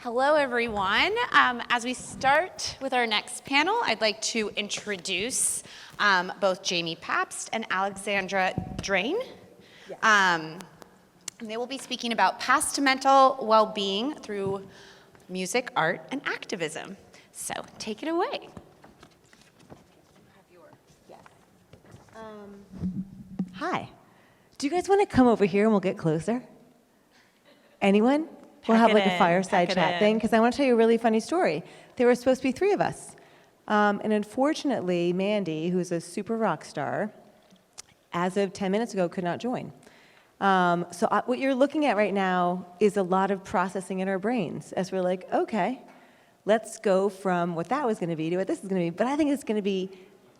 Hello, everyone. As we start with our next panel, I'd like to introduce both Jamie Pabst and Alexandra Drane. Yes. And they will be speaking about path to mental well-being through music, art, and activism. So take it away. Hi. Do you guys want to come over here and we'll get closer? Anyone? We'll have like a fireside chat thing, because I want to tell you a really funny story. There were supposed to be 3 of us. And unfortunately, Mandy, who's a super rock star, as of 10 minutes ago, could not join. What you're looking at right now is a lot of processing in our brains as we're like, okay, let's go from what that was going to be to what this is going to be. But I think it's going to be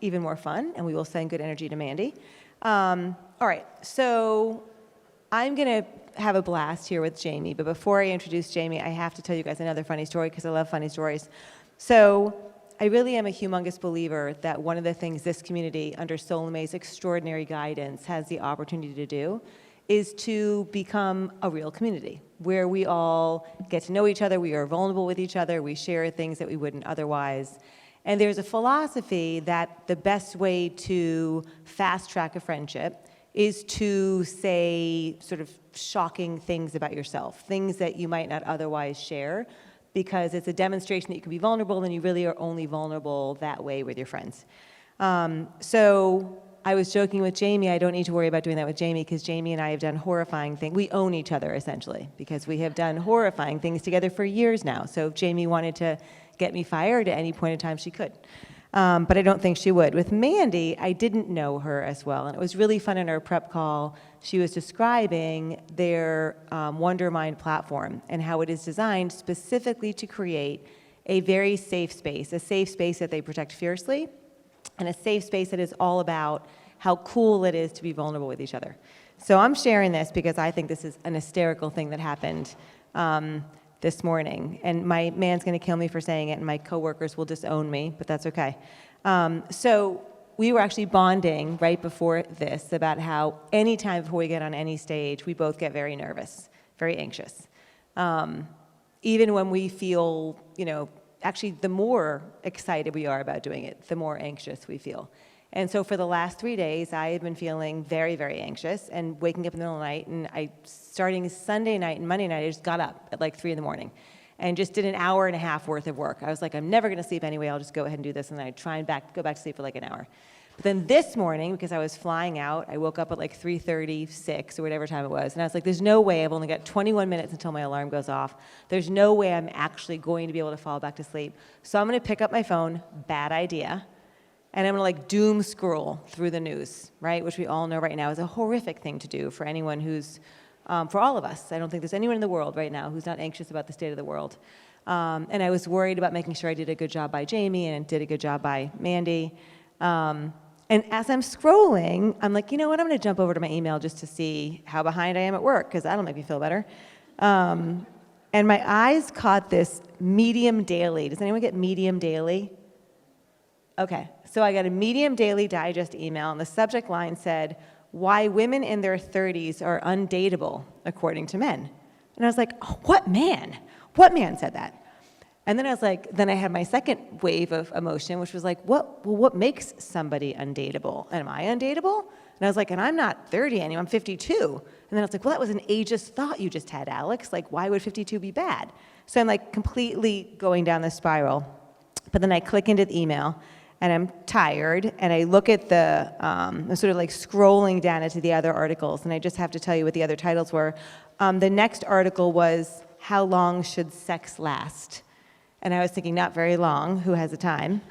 even more fun, and we will send good energy to Mandy. All right, so I'm going to have a blast here with Jamie, but before I introduce Jamie, I have to tell you guys another funny story, because I love funny stories. So I really am a humongous believer that one of the things this community, under Solome's extraordinary guidance, has the opportunity to do is to become a real community, where we all get to know each other, we are vulnerable with each other, we share things that we wouldn't otherwise. And there's a philosophy that the best way to fast track a friendship is to say sort of shocking things about yourself, things that you might not otherwise share, because it's a demonstration that you can be vulnerable, and you really are only vulnerable that way with your friends. So I was joking with Jamie, I don't need to worry about doing that with Jamie, because Jamie and I have done horrifying things. We own each other, essentially, because we have done horrifying things together for years now. So if Jamie wanted to get me fired at any point in time, she could. But I don't think she would. With Mandy, I didn't know her as well, and it was really fun in our prep call. She was describing their Wondermind platform and how it is designed specifically to create a very safe space, a safe space that they protect fiercely, and a safe space that is all about how cool it is to be vulnerable with each other. So I'm sharing this because I think this is an hysterical thing that happened this morning, and my man's going to kill me for saying it, and my coworkers will disown me, but that's okay. So we were actually bonding right before this about how any time before we get on any stage, we both get very nervous, very anxious. Even when we feel, actually the more excited we are about doing it, the more anxious we feel. And so for the last 3 days, I have been feeling very, very anxious and waking up in the middle of the night. And starting Sunday night and Monday night, I just got up at like 3 in the morning and just did an hour and a half worth of work. I was like, I'm never going to sleep anyway. I'll just go ahead and do this. And then I'd try and go back to sleep for like an hour. But then this morning, because I was flying out, I woke up at like 3:36 or whatever time it was. And I was like, there's no way. I've only got 21 minutes until my alarm goes off. There's no way I'm actually going to be able to fall back to sleep. So I'm going to pick up my phone. Bad idea. And I'm going to doom scroll through the news, right? Which we all know right now is a horrific thing to do for anyone who's, for all of us. I don't think there's anyone in the world right now who's not anxious about the state of the world. And I was worried about making sure I did a good job by Jamie and did a good job by Mandy. And as I'm scrolling, I'm like, you know what? I'm going to jump over to my email just to see how behind I am at work, because that'll make me feel better. And my eyes caught this Medium Daily. Does anyone get Medium Daily? Okay, so I got a Medium Daily Digest email, and the subject line said, "Why women in their 30s are undateable, according to men." And I was like, oh, what man? What man said that? And then I was like, then I had my second wave of emotion, which was like, what makes somebody undateable? Am I undateable? And I was like, and I'm not 30 anymore, I'm 52. And then I was like, well, that was an ageist thought you just had, Alex. Like, why would 52 be bad? So I'm like completely going down this spiral. But then I click into the email, and I'm tired, and I look at I'm sort of like scrolling down into the other articles, and I just have to tell you what the other titles were. The next article was, "How long should sex last?" And I was thinking, not very long, who has the time?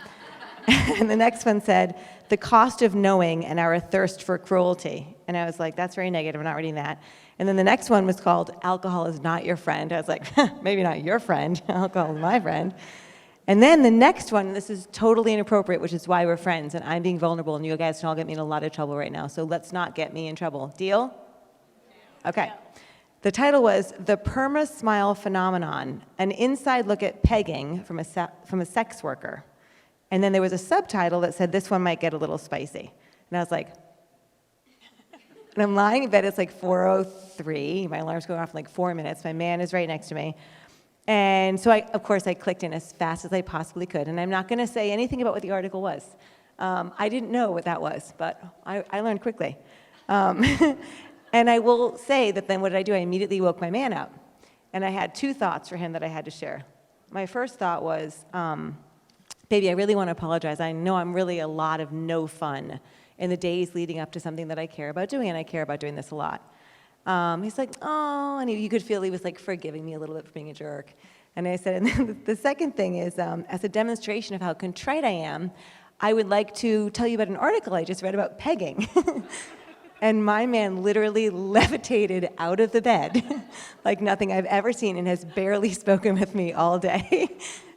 And the next one said, "The cost of knowing and our thirst for cruelty." And I was like, that's very negative, I'm not reading that. And then the next one was called, "Alcohol is not your friend." I was like, maybe not your friend, alcohol is my friend. And then the next one, this is totally inappropriate, which is why we're friends, and I'm being vulnerable, and you guys can all get me in a lot of trouble right now, so let's not get me in trouble. Deal? Okay. The title was "The Perma Smile Phenomenon, an inside look at pegging from a sex worker." And then there was a subtitle that said, "This one might get a little spicy." And I was like, and I'm lying in bed, it's like 4:03, my alarm's going off in like 4 minutes, my man is right next to me. And so, of course, I clicked in as fast as I possibly could. And I'm not going to say anything about what the article was. I didn't know what that was, but I learned quickly. And I will say that then what did I do? I immediately woke my man up. And I had two thoughts for him that I had to share. My first thought was, baby, I really want to apologize. I know I'm really a lot of no fun in the days leading up to something that I care about doing, and I care about doing this a lot. He's like, oh, and you could feel he was like forgiving me a little bit for being a jerk. And I said, and then the second thing is, as a demonstration of how contrite I am, I would like to tell you about an article I just read about pegging. And my man literally levitated out of the bed like nothing I've ever seen and has barely spoken with me all day.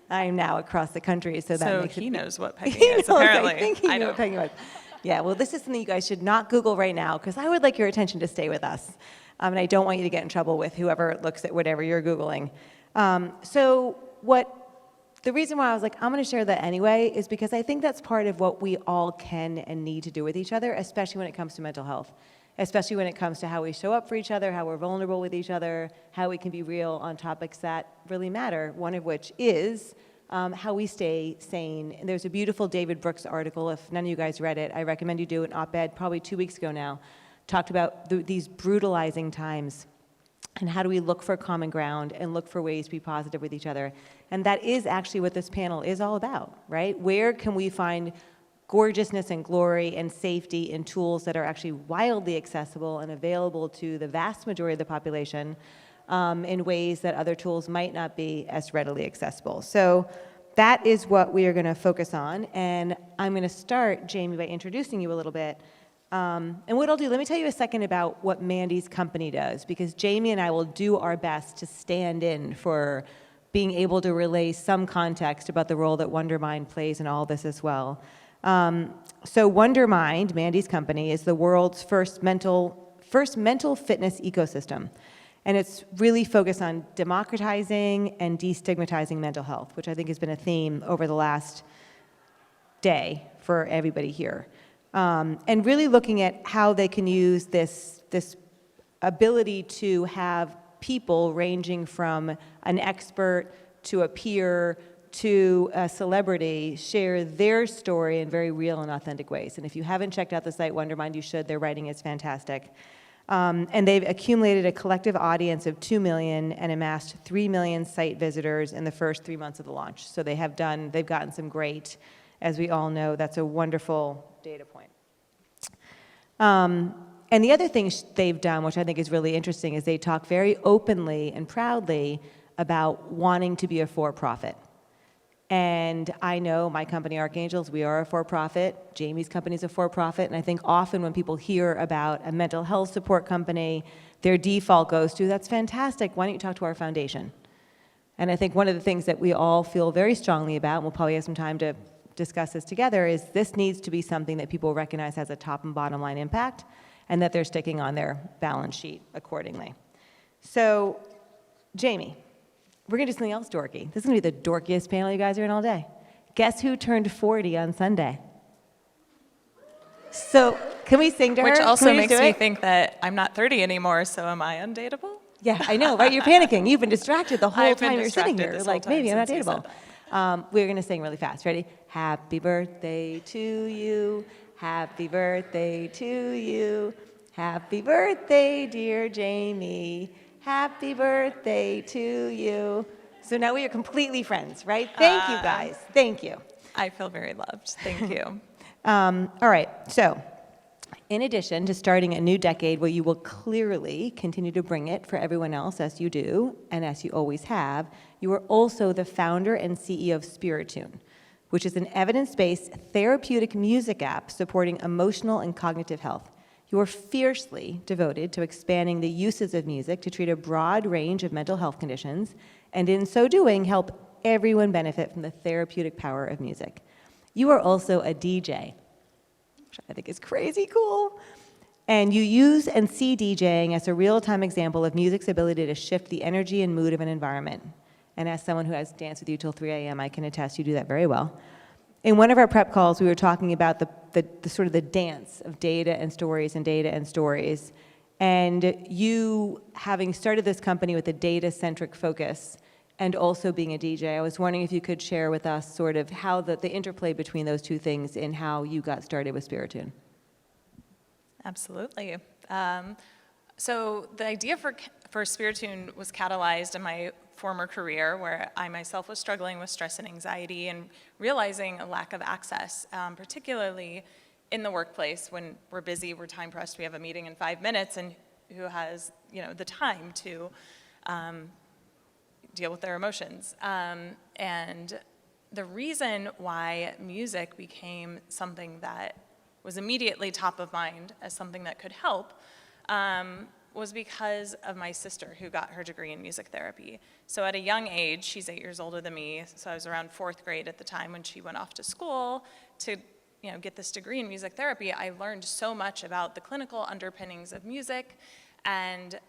I'm now across the country, so that makes he knows what pegging he is, knows, apparently. I think he knew what pegging was. Yeah, well, this is something you guys should not Google right now, because I would like your attention to stay with us. And I don't want you to get in trouble with whoever looks at whatever you're Googling. The reason why I was like, I'm going to share that anyway, is because I think that's part of what we all can and need to do with each other, especially when it comes to mental health, especially when it comes to how we show up for each other, how we're vulnerable with each other, how we can be real on topics that really matter, one of which is how we stay sane. And there's a beautiful David Brooks article. If none of you guys read it, I recommend you do an op-ed probably 2 weeks ago now, talked about these brutalizing times and how do we look for common ground and look for ways to be positive with each other. And that is actually what this panel is all about, right? Where can we find gorgeousness and glory and safety in tools that are actually wildly accessible and available to the vast majority of the population in ways that other tools might not be as readily accessible. So that is what we are going to focus on. And I'm going to start, Jamie, by introducing you a little bit. And what I'll do, let me tell you a second about what Mandy's company does, because Jamie and I will do our best to stand in for being able to relay some context about the role that Wondermind plays in all this as well. So Wondermind, Mandy's company, is the world's first mental fitness ecosystem. And it's really focused on democratizing and destigmatizing mental health, which I think has been a theme over the last day for everybody here. And really looking at how they can use this ability to have people ranging from an expert to a peer to a celebrity share their story in very real and authentic ways. And if you haven't checked out the site Wondermind, you should. Their writing is fantastic. And they've accumulated a collective audience of 2 million and amassed 3 million site visitors in the first 3 months of the launch. So they've gotten some great, as we all know, that's a wonderful data point. And the other thing they've done, which I think is really interesting, is they talk very openly and proudly about wanting to be a for-profit. And I know my company, ARCHANGELS, we are a for-profit. Jamie's company is a for-profit. And I think often when people hear about a mental health support company, their default goes to, that's fantastic, why don't you talk to our foundation? And I think one of the things that we all feel very strongly about, and we'll probably have some time to discuss this together, is this needs to be something that people recognize has a top and bottom line impact, and that they're sticking on their balance sheet accordingly. So, Jamie, we're going to do something else dorky. This is going to be the dorkiest panel you guys are in all day. Guess who turned 40 on Sunday? So, can we sing to her? Which also makes me think that I'm not 30 anymore, so am I undateable? Yeah, I know, right? You're panicking. You've been distracted the whole time you're sitting here. Like, maybe I'm not dateable. We're going to sing really fast. Ready? Happy birthday to you. Happy birthday to you. Happy birthday, dear Jamie. Happy birthday to you. So now we are completely friends, right? Thank you, guys. Thank you. I feel very loved. Thank you. All right. So in addition to starting a new decade where you will clearly continue to bring it for everyone else, as you do, and as you always have, you are also the founder and CEO of Spiritune, which is an evidence-based therapeutic music app supporting emotional and cognitive health. You are fiercely devoted to expanding the uses of music to treat a broad range of mental health conditions, and in so doing, help everyone benefit from the therapeutic power of music. You are also a DJ, which I think is crazy cool. And you use and see DJing as a real-time example of music's ability to shift the energy and mood of an environment. And as someone who has danced with you till 3 a.m., I can attest you do that very well. In one of our prep calls, we were talking about the sort of the dance of data and stories and data and stories. And you, having started this company with a data-centric focus, and also being a DJ. I was wondering if you could share with us sort of how the interplay between those two things and how you got started with Spiritune. Absolutely. So the idea for Spiritune was catalyzed in my former career, where I myself was struggling with stress and anxiety and realizing a lack of access, particularly in the workplace when we're busy, we're time pressed, we have a meeting in 5 minutes, and who has the time to deal with their emotions. And the reason why music became something that was immediately top of mind as something that could help was because of my sister, who got her degree in music therapy. So at a young age, she's 8 years older than me, so I was around 4th grade at the time when she went off to school to get this degree in music therapy. I learned so much about the clinical underpinnings of music and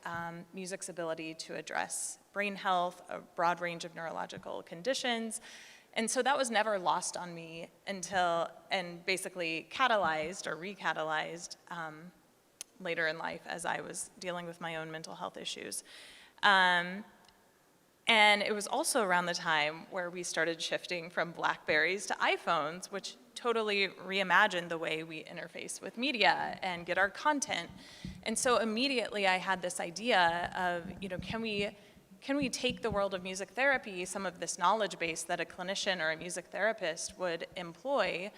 music's ability to address brain health, a broad range of neurological conditions. And so that was never lost on me and basically catalyzed or recatalyzed later in life as I was dealing with my own mental health issues. And it was also around the time where we started shifting from BlackBerrys to iPhones, which totally reimagined the way we interface with media and get our content. And so immediately I had this idea of, can we take the world of music therapy, some of this knowledge base that a clinician or a music therapist would employ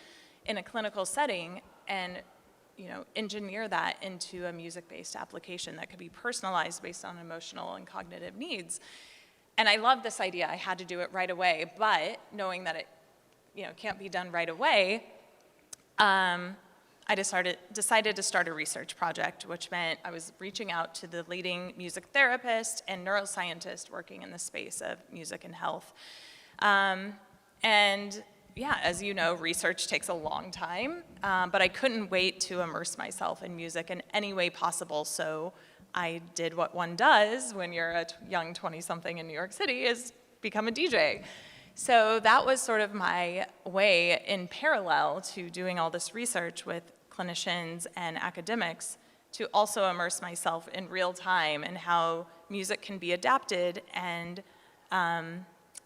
in a clinical setting, and engineer that into a music-based application that could be personalized based on emotional and cognitive needs. And I love this idea. I had to do it right away, but knowing that it can't be done right away, I decided to start a research project, which meant I was reaching out to the leading music therapists and neuroscientists working in the space of music and health. And yeah, as you know, research takes a long time, but I couldn't wait to immerse myself in music in any way possible, so I did what one does when you're a young 20-something in New York City, is become a DJ. So that was sort of my way, in parallel to doing all this research with clinicians and academics, to also immerse myself in real time and how music can be adapted and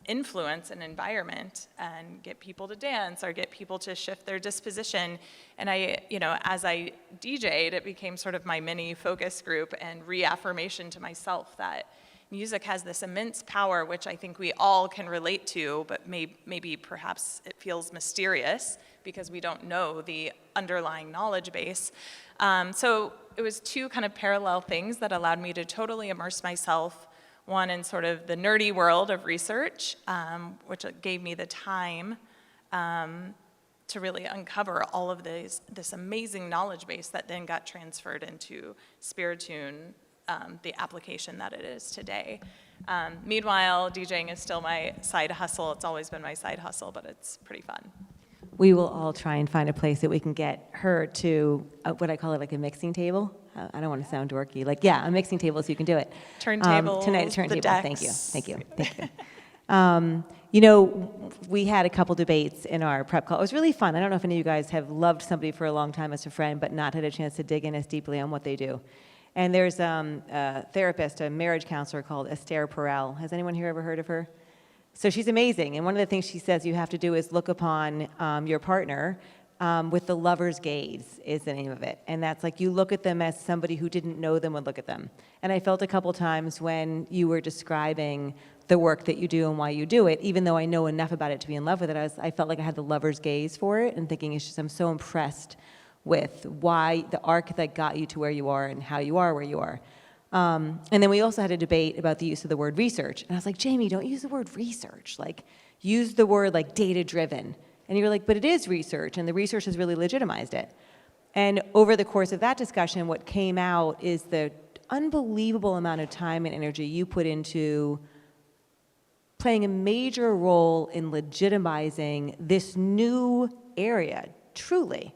influence an environment and get people to dance or get people to shift their disposition. And as I DJ'd, it became sort of my mini focus group and reaffirmation to myself that music has this immense power, which I think we all can relate to, but maybe perhaps it feels mysterious because we don't know the underlying knowledge base. So it was two kind of parallel things that allowed me to totally immerse myself, one in sort of the nerdy world of research, which gave me the time to really uncover all of this amazing knowledge base that then got transferred into Spiritune, the application that it is today. Meanwhile, DJing is still my side hustle. It's always been my side hustle, but it's pretty fun. We will all try and find a place that we can get her to, what I call it, like a mixing table. I don't want to sound dorky. A mixing table so you can do it. Turntables, tonight, turntable. the decks. Thank you. We had a couple debates in our prep call. It was really fun. I don't know if any of you guys have loved somebody for a long time as a friend, but not had a chance to dig in as deeply on what they do. And there's a therapist, a marriage counselor called Esther Perel. Has anyone here ever heard of her? So she's amazing. And one of the things she says you have to do is look upon your partner with the lover's gaze is the name of it. And that's like you look at them as somebody who didn't know them would look at them. And I felt a couple times when you were describing the work that you do and why you do it, even though I know enough about it to be in love with it, I felt like I had the lover's gaze for it and thinking I'm so impressed with why the arc that got you to where you are and how you are where you are. And then we also had a debate about the use of the word research. And I was like, Jamie, don't use the word research. Use the word data-driven. And you're like, but it is research, and the research has really legitimized it. And over the course of that discussion, what came out is the unbelievable amount of time and energy you put into playing a major role in legitimizing this new area, truly,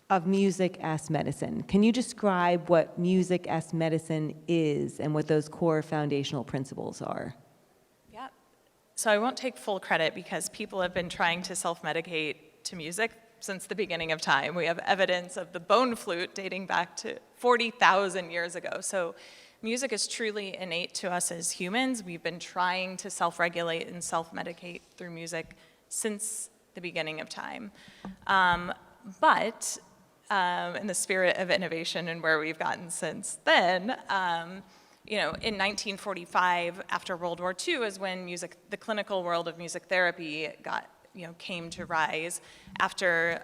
of music as medicine. Can you describe what music as medicine is and what those core foundational principles are? Yeah. So I won't take full credit because people have been trying to self-medicate to music since the beginning of time. We have evidence of the bone flute dating back to 40,000 years ago. So music is truly innate to us as humans. We've been trying to self-regulate and self-medicate through music since the beginning of time. But in the spirit of innovation and where we've gotten since then, in 1945, after World War II, is when the clinical world of music therapy came to rise after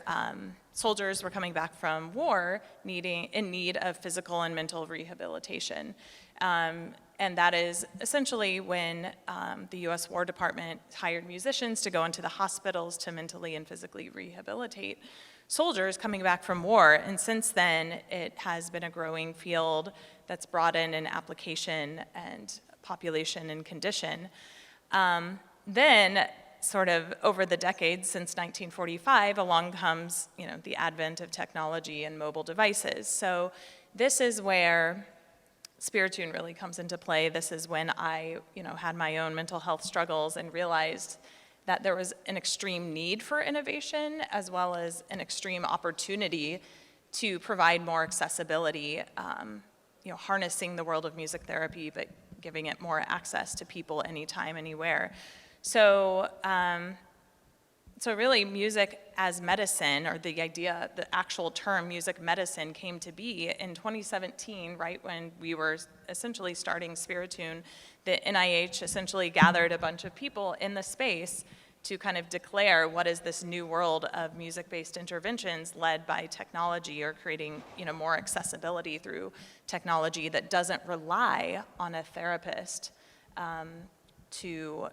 soldiers were coming back from war in need of physical and mental rehabilitation. And that is essentially when the U.S. War Department hired musicians to go into the hospitals to mentally and physically rehabilitate soldiers coming back from war. And since then, it has been a growing field that's broadened in application and population and condition. Then, sort of over the decades since 1945, along comes the advent of technology and mobile devices. So this is where Spiritune really comes into play. This is when I had my own mental health struggles and realized that there was an extreme need for innovation as well as an extreme opportunity to provide more accessibility, harnessing the world of music therapy, but giving it more access to people anytime, anywhere. So really music as medicine, or the actual term music medicine came to be in 2017, right when we were essentially starting Spiritune. The NIH essentially gathered a bunch of people in the space to kind of declare what is this new world of music-based interventions led by technology, or creating more accessibility through technology that doesn't rely on a therapist to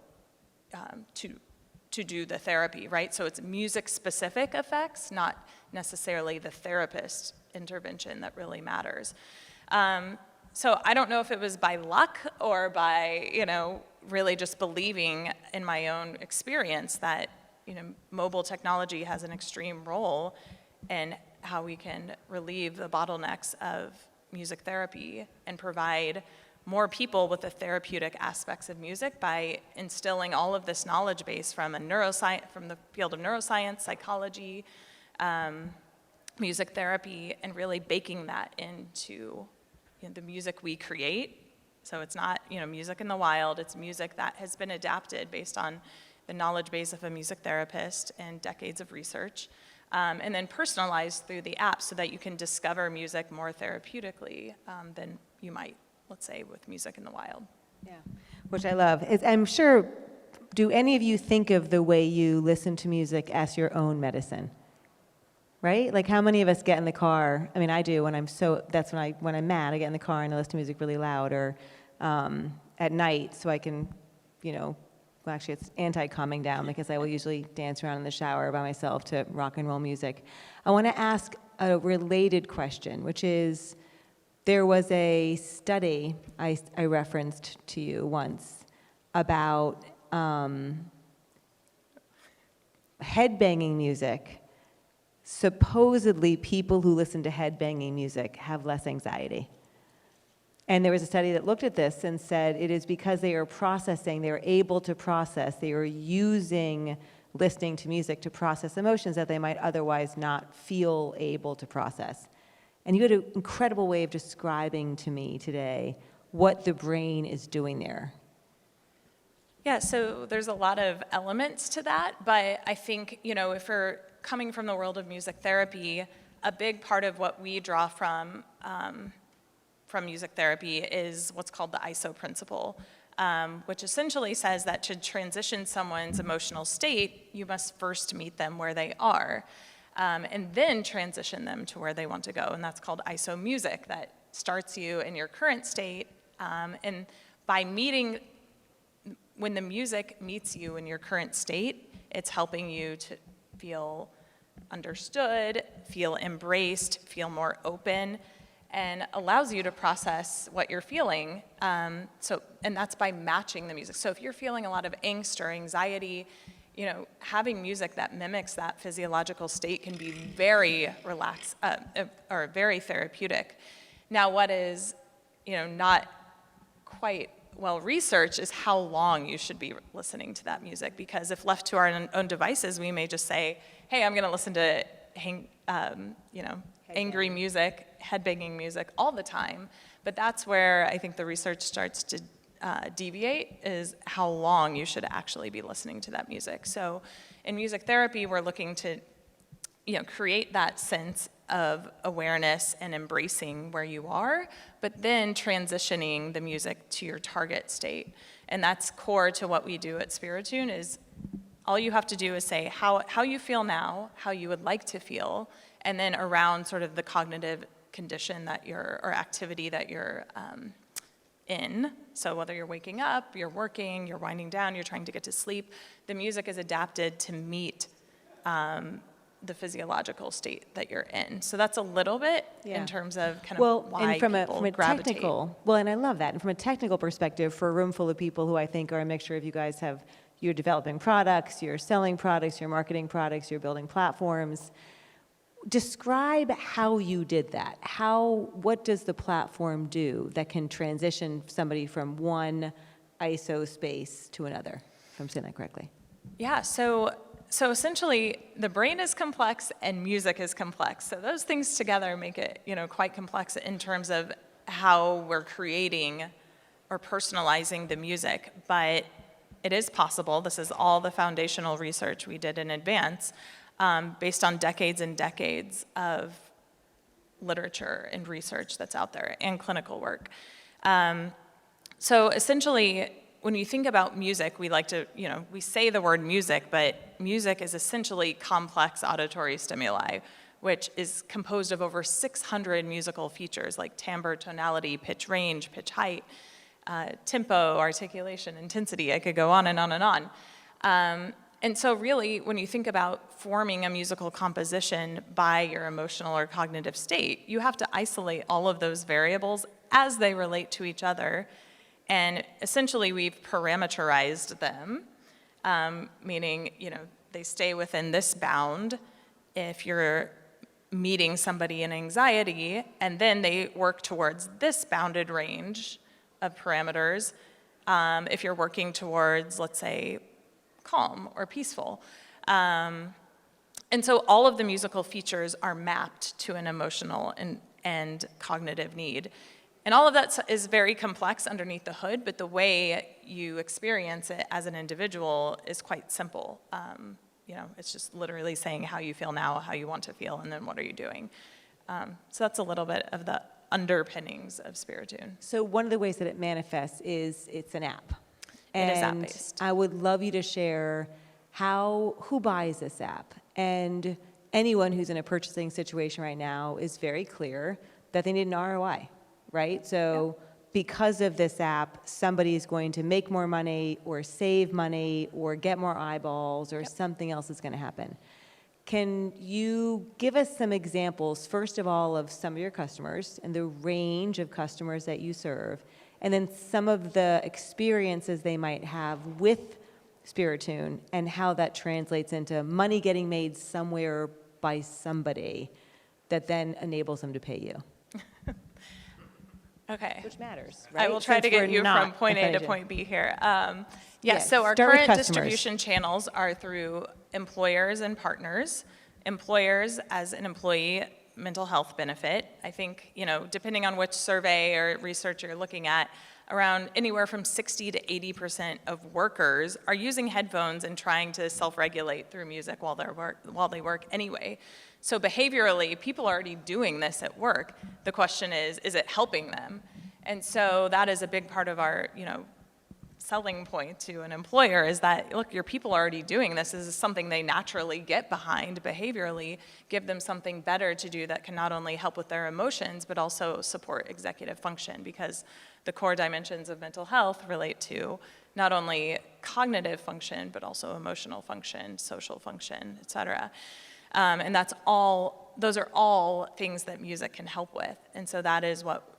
do the therapy, right? So it's music-specific effects, not necessarily the therapist intervention that really matters. So I don't know if it was by luck or by, really just believing in my own experience that, mobile technology has an extreme role in how we can relieve the bottlenecks of music therapy and provide more people with the therapeutic aspects of music by instilling all of this knowledge base from the field of neuroscience, psychology, music therapy, and really baking that into the music we create. So it's not music in the wild, it's music that has been adapted based on the knowledge base of a music therapist and decades of research, and then personalized through the app so that you can discover music more therapeutically than you might, let's say, with music in the wild. Yeah, which I love. I'm sure, do any of you think of the way you listen to music as your own medicine? Right? Like, how many of us get in the car? I mean, I do when when I'm mad, I get in the car and I listen to music really loud, or at night, so I can, well, actually it's anti-calming down, because I will usually dance around in the shower by myself to rock and roll music. I want to ask a related question, which is, there was a study I referenced to you once about headbanging music. Supposedly, people who listen to headbanging music have less anxiety. And there was a study that looked at this and said it is because they are able to process, they are using listening to music to process emotions that they might otherwise not feel able to process. And you had an incredible way of describing to me today what the brain is doing there. Yeah, so there's a lot of elements to that, but I think, if we're coming from the world of music therapy, a big part of what we draw from music therapy is what's called the ISO principle, which essentially says that to transition someone's emotional state, you must first meet them where they are, and then transition them to where they want to go, and that's called ISO music, that starts you in your current state, and when the music meets you in your current state, it's helping you to feel understood, feel embraced, feel more open, and allows you to process what you're feeling. And that's by matching the music. So if you're feeling a lot of angst or anxiety, having music that mimics that physiological state can be very relaxed or very therapeutic. Now, what is, not quite well researched is how long you should be listening to that music, because if left to our own devices, we may just say, hey, I'm going to listen to angry music, headbanging music all the time, But that's where I think the research starts to deviate, is how long you should actually be listening to that music. So in music therapy, we're looking to create that sense of awareness and embracing where you are, but then transitioning the music to your target state. And that's core to what we do at Spiritune, is all you have to do is say how you feel now, how you would like to feel, and then around sort of the cognitive condition or activity that you're in. So whether you're waking up, you're working, you're winding down, you're trying to get to sleep, the music is adapted to meet the physiological state that you're in. So that's a little bit in terms of kind of why and from people a gravitate. technical, and I love that. And from a technical perspective, for a room full of people who I think are a mixture of, you guys you're developing products, you're selling products, you're marketing products, you're building platforms. Describe how you did that. What does the platform do that can transition somebody from one ISO space to another, if I'm saying that correctly? Yeah, so essentially, the brain is complex and music is complex. So those things together make it, quite complex in terms of how we're creating or personalizing the music. But it is possible. This is all the foundational research we did in advance, based on decades and decades of literature and research that's out there and clinical work. So essentially, when you think about music, we like to, we say the word music, but music is essentially complex auditory stimuli, which is composed of over 600 musical features like timbre, tonality, pitch range, pitch height, tempo, articulation, intensity. I could go on and on and on. And so really, when you think about forming a musical composition by your emotional or cognitive state, you have to isolate all of those variables as they relate to each other. And essentially, we've parameterized them, meaning, they stay within this bound if you're meeting somebody in anxiety, and then they work towards this bounded range of parameters if you're working towards, let's say, calm or peaceful. And so all of the musical features are mapped to an emotional and cognitive need. And all of that is very complex underneath the hood, but the way you experience it as an individual is quite simple. It's just literally saying how you feel now, how you want to feel, and then what are you doing. So that's a little bit of the underpinnings of Spiritune. So one of the ways that it manifests is it's an app. It is And app-based. I would love you to share who buys this app. And anyone who's in a purchasing situation right now is very clear that they need an ROI, right? So because of this app, somebody is going to make more money or save money or get more eyeballs or something else is going to happen. Can you give us some examples, first of all, of some of your customers and the range of customers that you serve, and then some of the experiences they might have with Spiritune and how that translates into money getting made somewhere by somebody that then enables them to pay you? Okay. Which matters, right? I will try Since to get we're you not from point A to Affinity. point B here. Yes, So our start with current customers. distribution channels are through employers and partners. Employers, as an employee mental health benefit, I think, depending on which survey or research you're looking at, around anywhere from 60 to 80% of workers are using headphones and trying to self-regulate through music while they work anyway. So behaviorally, people are already doing this at work. The question is it helping them? And so that is a big part of our, selling point to an employer, is that, look, your people are already doing this. This is something they naturally get behind behaviorally. Give them something better to do that can not only help with their emotions, but also support executive function, because the core dimensions of mental health relate to not only cognitive function, but also emotional function, social function, et cetera. And those are all things that music can help with. And so that is what,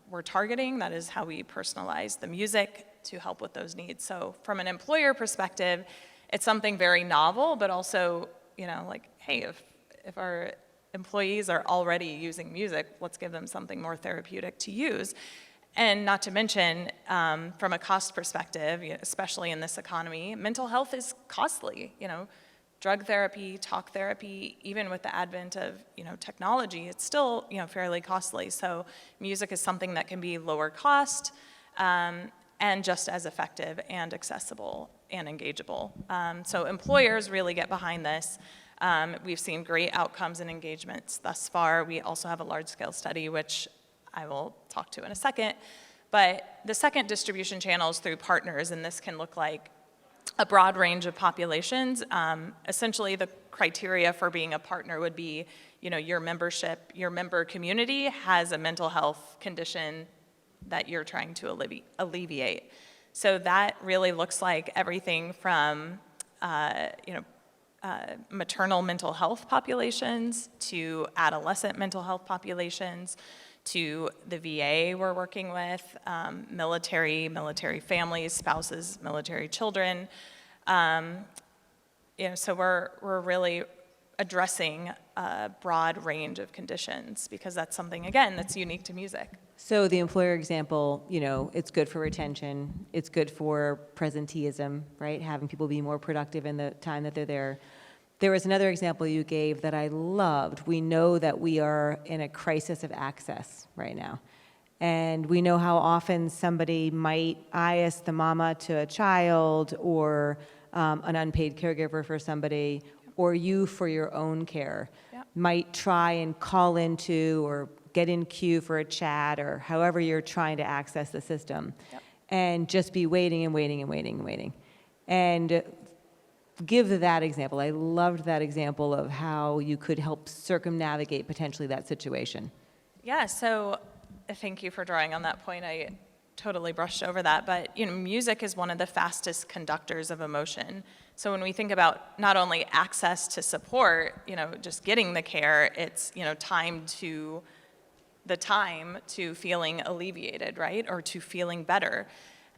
we're targeting. That is how we personalize the music to help with those needs. So from an employer perspective, it's something very novel, but also, hey, if our employees are already using music, let's give them something more therapeutic to use. And not to mention, from a cost perspective, especially in this economy, mental health is costly. drug therapy, talk therapy, even with the advent of, technology, it's still, fairly costly. So music is something that can be lower cost, and just as effective and accessible and engageable. So employers really get behind this. We've seen great outcomes and engagements thus far. We also have a large-scale study, which I will talk to in a second. But the second distribution channel is through partners, and this can look like a broad range of populations. Essentially, the criteria for being a partner would be, your membership, your member community has a mental health condition that you're trying to alleviate. So that really looks like everything from, maternal mental health populations to adolescent mental health populations to the VA we're working with, military families, spouses, military children. So we're really addressing a broad range of conditions because that's something, again, that's unique to music. So the employer example, it's good for retention, it's good for presenteeism, right? Having people be more productive in the time that they're there. There was another example you gave that I loved. We know that we are in a crisis of access right now. And we know how often somebody might bias the mama to a child or an unpaid caregiver for somebody, or you for your own care, might try and call into or get in queue for a chat or however you're trying to access the system, and just be waiting and waiting and waiting and waiting. And give that example. I loved that example of how you could help circumnavigate potentially that situation. Yeah, so thank you for drawing on that point. I totally brushed over that, but music is one of the fastest conductors of emotion. So when we think about not only access to support, just getting the care, it's time to feeling alleviated, right, or to feeling better,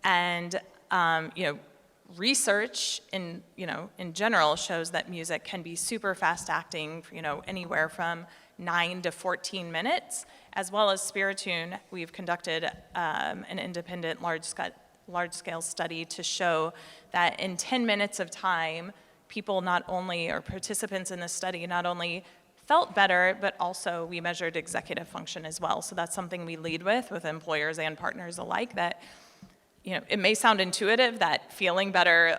and research in general shows that music can be super fast acting, anywhere from 9 to 14 minutes, as well as Spiritune. We've conducted an independent large-scale study to show that in 10 minutes of time, participants in this study not only felt better, but also we measured executive function as well. So that's something we lead with employers and partners alike, that it may sound intuitive that feeling better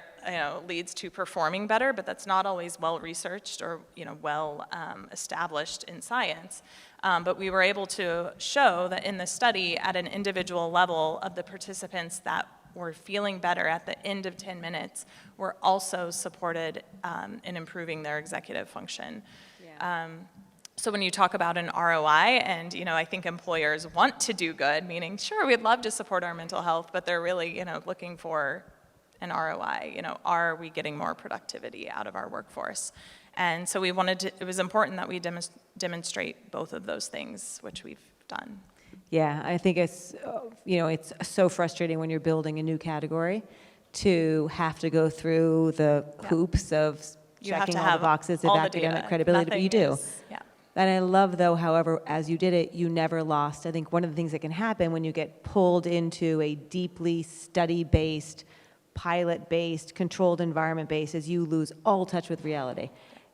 leads to performing better, but that's not always well researched or well established in science. But we were able to show that in the study, at an individual level, of the participants that were feeling better at the end of 10 minutes were also supported in improving their executive function. So when you talk about an ROI, and I think employers want to do good, meaning sure, we'd love to support our mental health, but they're really looking for an ROI. Are we getting more productivity out of our workforce? And so it was important that we demonstrate both of those things, which we've done. Yeah, I think it's it's so frustrating when you're building a new category to have to go through the hoops of checking all the boxes of academic credibility, but you do. And I love, though, however, as you did it, you never lost. I think one of the things that can happen when you get pulled into a deeply study-based, pilot-based, controlled environment-based is you lose all touch with reality.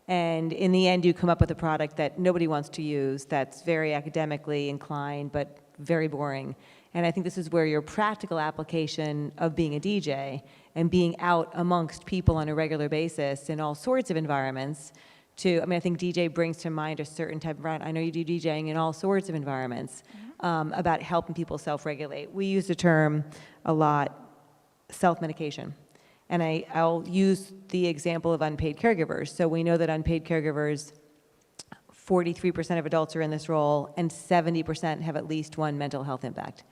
And in the end, you come up with a product that nobody wants to use, that's very academically inclined, but very boring. And I think this is where your practical application of being a DJ and being out amongst people on a regular basis in all sorts of environments I think DJ brings to mind a certain type of environment. I know you do DJing in all sorts of environments, about helping people self-regulate. We use the term a lot, self-medication. And I'll use the example of unpaid caregivers. So we know that unpaid caregivers, 43% of adults are in this role, and 70% have at least one mental health impact.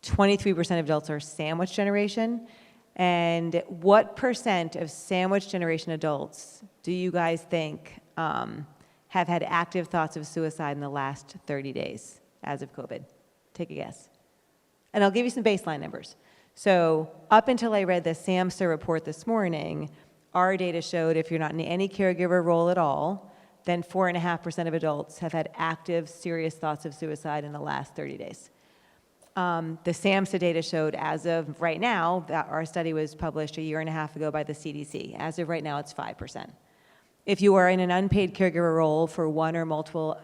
23% of adults are sandwich generation. And what percent of sandwich generation adults do you guys think have had active thoughts of suicide in the last 30 days as of COVID? Take a guess. And I'll give you some baseline numbers. So up until I read the SAMHSA report this morning, our data showed if you're not in any caregiver role at all, then 4.5% of adults have had active, serious thoughts of suicide in the last 30 days. The SAMHSA data showed as of right now, that our study was published a year and a half ago by the CDC. As of right now, it's 5%. If you are in an unpaid caregiver role for one or multiple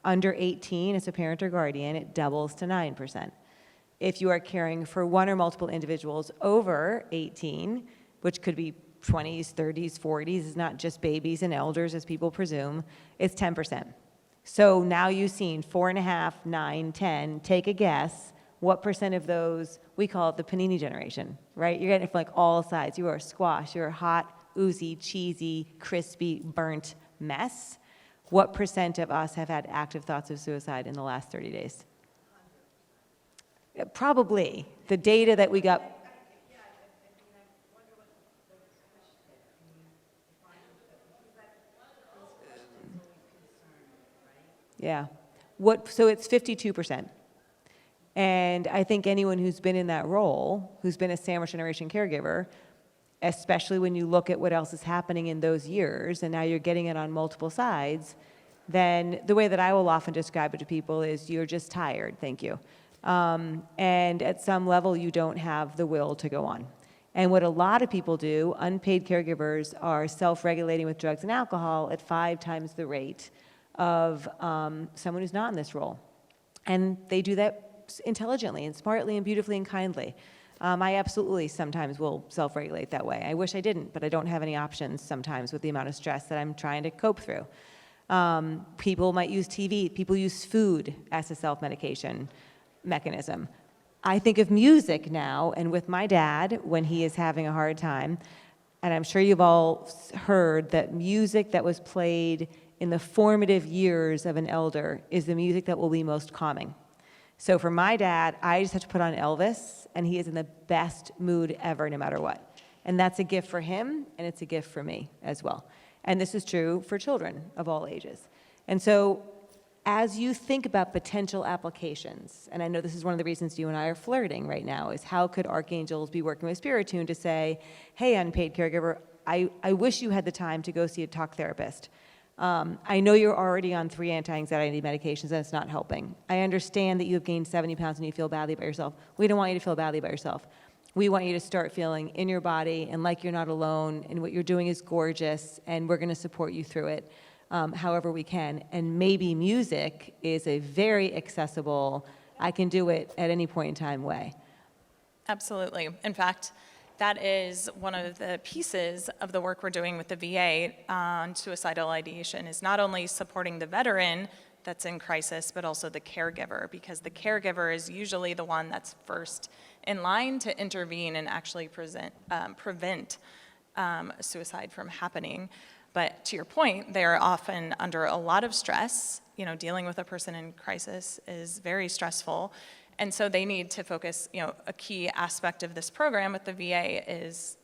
under 18 as a parent or guardian, it doubles to 9%. If you are caring for one or multiple individuals over 18, which could be 20s, 30s, 40s, it's not just babies and elders as people presume, it's 10%. So now you've seen 4.5, 9, 10, take a guess, what percent of those, we call it the panini generation, right? You're getting it from like all sides. You are squash, you're a hot, oozy, cheesy, crispy, burnt mess. What percent of us have had active thoughts of suicide in the last 30 days? Probably. The data that we got. Yeah. So it's 52%. And I think anyone who's been in that role, who's been a sandwich generation caregiver, especially when you look at what else is happening in those years, and now you're getting it on multiple sides, then the way that I will often describe it to people is you're just tired, thank you. And at some level, you don't have the will to go on. And what a lot of people do, unpaid caregivers, are self-regulating with drugs and alcohol at 5 times the rate of someone who's not in this role. And they do that intelligently and smartly and beautifully and kindly. I absolutely sometimes will self-regulate that way. I wish I didn't, but I don't have any options sometimes with the amount of stress that I'm trying to cope through. People might use TV. People use food as a self-medication mechanism. I think of music now, and with my dad, when he is having a hard time, and I'm sure you've all heard that music that was played in the formative years of an elder is the music that will be most calming. So for my dad, I just have to put on Elvis, and he is in the best mood ever, no matter what. And that's a gift for him, and it's a gift for me as well. And this is true for children of all ages. And so as you think about potential applications, and I know this is one of the reasons you and I are flirting right now, is how could Archangels be working with Spiritune to say, hey, unpaid caregiver, I wish you had the time to go see a talk therapist. I know you're already on 3 anti-anxiety medications and it's not helping. I understand that you have gained 70 pounds and you feel badly about yourself. We don't want you to feel badly about yourself. We want you to start feeling in your body and like you're not alone and what you're doing is gorgeous and we're going to support you through it however we can. And maybe music is a very accessible, I can do it at any point in time way. Absolutely. In fact, that is one of the pieces of the work we're doing with the VA on suicidal ideation, is not only supporting the veteran that's in crisis, but also the caregiver, because the caregiver is usually the one that's first in line to intervene and actually prevent suicide from happening. But to your point, they are often under a lot of stress. You know, dealing with a person in crisis is very stressful. And so they need to focus, a key aspect of this program with the VA is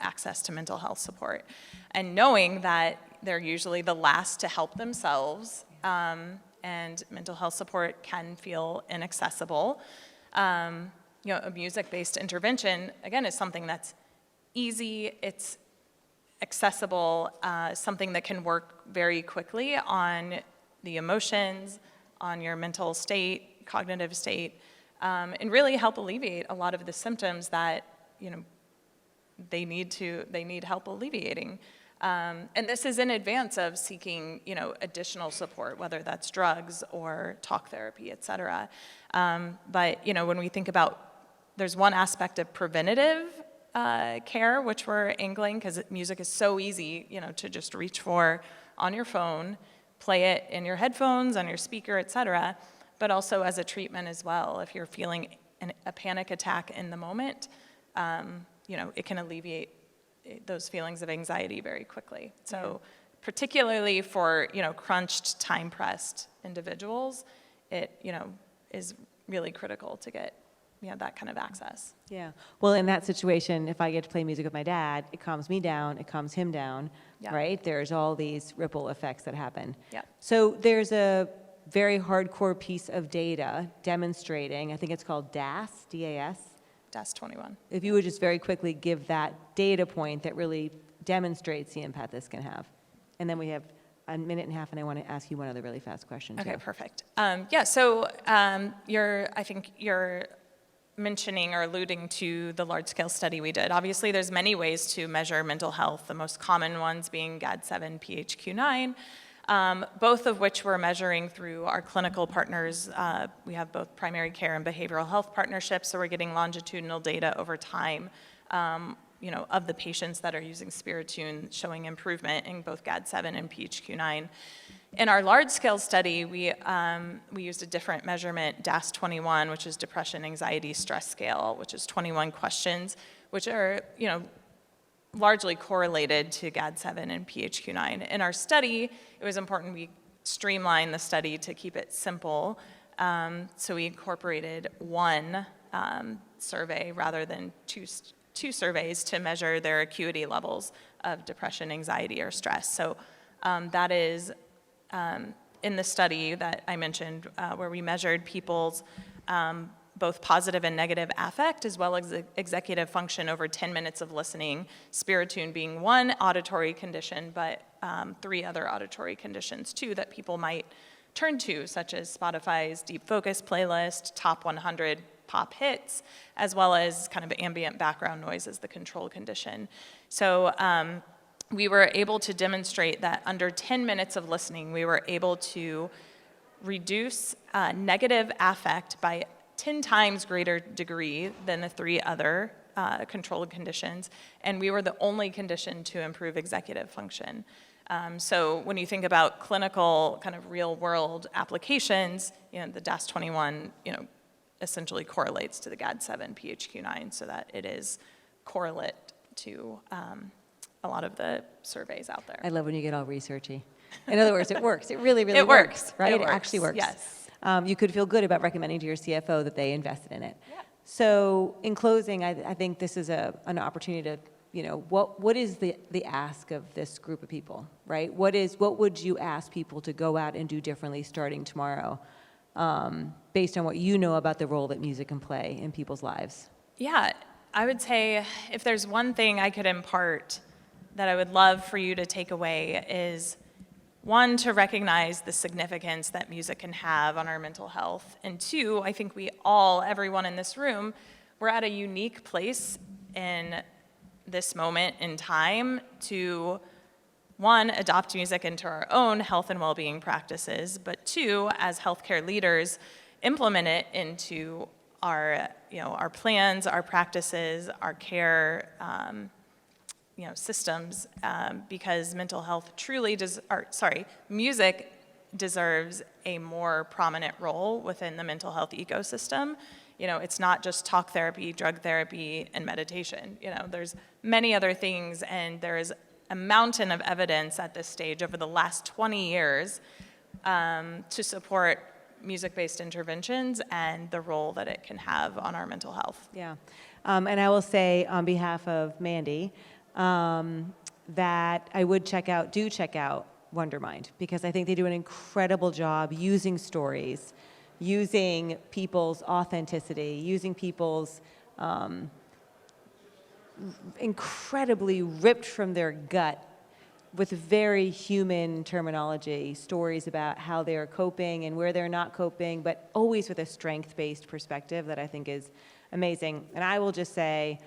access to mental health support. And knowing that they're usually the last to help themselves, and mental health support can feel inaccessible. A music-based intervention, again, is something that's easy, it's accessible, something that can work very quickly on the emotions, on your mental state, cognitive state, and really help alleviate a lot of the symptoms that they need help alleviating. And this is in advance of seeking additional support, whether that's drugs or talk therapy, et cetera. But when we think about, there's one aspect of preventative care, which we're angling, because music is so easy to just reach for on your phone, play it in your headphones, on your speaker, et cetera. But also as a treatment as well. If you're feeling a panic attack in the moment, it can alleviate those feelings of anxiety very quickly. So particularly for, crunched, time-pressed individuals, it, is really critical to get, that kind of access. Yeah. Well, in that situation, if I get to play music with my dad, it calms me down, it calms him down, right? There's all these ripple effects that happen. Yeah. So there's a very hardcore piece of data demonstrating, I think it's called DAS, D-A-S. DAS 21. If you would just very quickly give that data point that really demonstrates the impact this can have. And then we have a minute and a half, and I want to ask you one other really fast question, too. Okay, perfect. So I think your mentioning or alluding to the large-scale study we did. Obviously, there's many ways to measure mental health, the most common ones being GAD-7, PHQ-9, both of which we're measuring through our clinical partners. We have both primary care and behavioral health partnerships, so we're getting longitudinal data over time, of the patients that are using Spiritune, showing improvement in both GAD-7 and PHQ-9. In our large-scale study, we used a different measurement, DAS-21, which is Depression, Anxiety, Stress Scale, which is 21 questions, which are, largely correlated to GAD-7 and PHQ-9. In our study, it was important we streamline the study to keep it simple, so we incorporated one survey rather than two surveys to measure their acuity levels of depression, anxiety, or stress. So that is in the study that I mentioned, where we measured people's both positive and negative affect, as well as executive function over 10 minutes of listening, Spiritune being one auditory condition, but 3 other auditory conditions too that people might turn to, such as Spotify's Deep Focus playlist, top 100 pop hits, as well as kind of ambient background noise as the control condition. So we were able to demonstrate that under 10 minutes of listening, we were able to reduce negative affect by 10 times greater degree than the 3 other controlled conditions, and we were the only condition to improve executive function. So when you think about clinical kind of real world applications, the DAS-21, essentially correlates to the GAD-7 PHQ-9, so that it is correlate to a lot of the surveys out there. I love when you get all researchy. In other words, it works. It really, really It works, right? it It actually works. Yes. You could feel good about recommending to your CFO that they invested in it. Yeah. So in closing, I think this is an opportunity to, what is the ask of this group of people, right? What would you ask people to go out and do differently starting tomorrow, based on what you know about the role that music can play in people's lives? Yeah, I would say if there's one thing I could impart that I would love for you to take away is, 1, to recognize the significance that music can have on our mental health. And 2, I think everyone in this room, we're at a unique place in this moment in time to, 1, adopt music into our own health and well-being practices, but 2, as healthcare leaders, implement it into our plans, our practices, our care, systems, because mental health music deserves a more prominent role within the mental health ecosystem. It's not just talk therapy, drug therapy, and meditation. There's many other things, and there is a mountain of evidence at this stage over the last 20 years to support music-based interventions and the role that it can have on our mental health. Yeah, and I will say on behalf of Mandy, that I would check out Wondermind, because I think they do an incredible job using stories, using people's authenticity, using people's incredibly ripped from their gut with very human terminology, stories about how they're coping and where they're not coping, but always with a strength-based perspective that I think is amazing. And I will just say,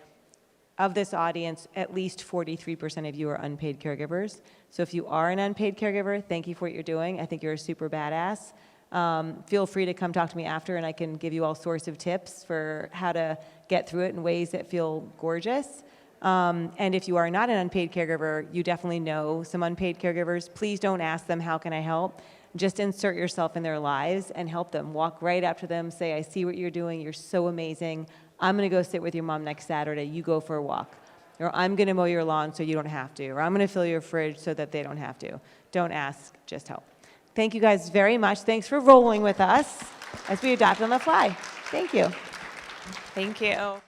of this audience, at least 43% of you are unpaid caregivers. So if you are an unpaid caregiver, thank you for what you're doing. I think you're a super badass. Feel free to come talk to me after, and I can give you all sorts of tips for how to get through it in ways that feel gorgeous. And if you are not an unpaid caregiver, you definitely know some unpaid caregivers. Please don't ask them, how can I help? Just insert yourself in their lives and help them. Walk right up to them, say, I see what you're doing, you're so amazing. I'm gonna go sit with your mom next Saturday, you go for a walk. Or I'm gonna mow your lawn so you don't have to. Or I'm gonna fill your fridge so that they don't have to. Don't ask, just help. Thank you guys very much. Thanks for rolling with us as we adapt on the fly. Thank you. Thank you.